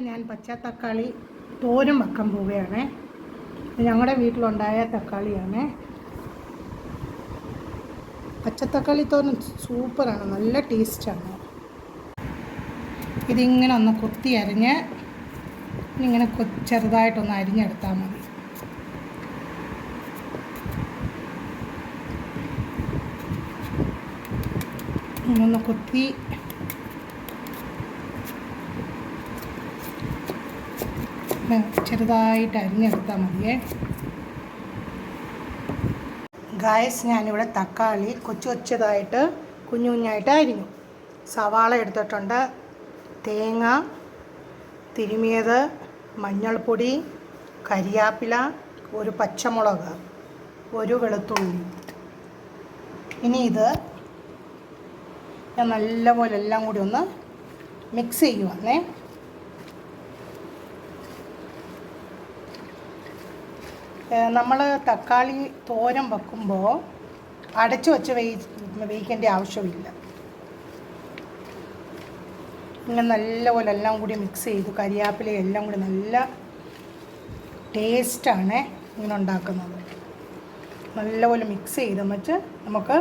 ഞാൻ പച്ചത്തക്കാളി തോരൻ വെക്കാൻ പോവുകയാണ്. ഞങ്ങളുടെ വീട്ടിലുണ്ടായ തക്കാളിയാണ്. പച്ചത്തക്കാളി തോരൻ സൂപ്പറാണ്, നല്ല ടേസ്റ്റാണ്. ഇതിങ്ങനെ ഒന്ന് കൊത്തി അരിഞ്ഞ് ഇങ്ങനെ ചെറുതായിട്ടൊന്ന് അരിഞ്ഞെടുത്താൽ മതി. ഇങ്ങനൊന്ന് കൊത്തി ചെറുതായിട്ട് അരിഞ്ഞെടുത്താൽ മതിയേ. ഗായ്സ്, ഞാനിവിടെ തക്കാളി കൊച്ചതായിട്ട് കുഞ്ഞു കുഞ്ഞായിട്ട് അരിഞ്ഞു. സവാള എടുത്തിട്ടുണ്ട്, തേങ്ങ തിരുമിയത്, മഞ്ഞൾപ്പൊടി, കരിയാപ്പില, ഒരു പച്ചമുളക്, ഒരു വെളുത്തുള്ളി. ഇനി ഇത് ഞാൻ നല്ലപോലെ എല്ലാം കൂടി ഒന്ന് മിക്സ് ചെയ്യുവാണേ. നമ്മൾ തക്കാളി തോരൻ വെക്കുമ്പോൾ അടച്ചു വെച്ച് വേവിക്കേണ്ട ആവശ്യമില്ല. ഇങ്ങനെ നല്ലപോലെ എല്ലാം കൂടി മിക്സ് ചെയ്തു. കരിയാപ്പില എല്ലാം കൂടി നല്ല ടേസ്റ്റാണ് ഇങ്ങനെ ഉണ്ടാക്കുന്നത്. നല്ലപോലെ മിക്സ് ചെയ്ത് വെച്ച് നമുക്ക്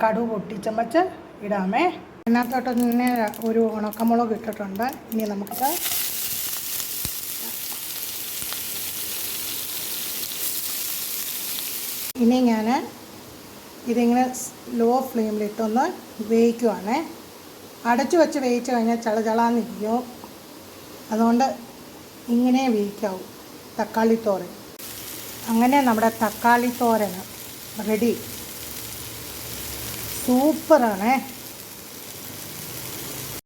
കടുക് പൊട്ടിച്ചമച്ച് ഇടാമേ. അതിനകത്തോട്ട് ഇങ്ങനെ ഒരു ഉണക്കമുളക് ഇട്ടിട്ടുണ്ട്. ഇനി നമുക്ക് ഞാൻ ഇതിങ്ങനെ ലോ ഫ്ലെയിമിലിട്ടൊന്ന് വേവിക്കുവാണേ. അടച്ചു വെച്ച് വേവിച്ച് കഴിഞ്ഞാൽ ചളചളാന്നിരിക്കും. അതുകൊണ്ട് ഇങ്ങനെ വേവിക്കാവൂ തക്കാളി തോരൻ. അങ്ങനെ നമ്മുടെ തക്കാളി തോരൻ റെഡി. സൂപ്പറാണേ.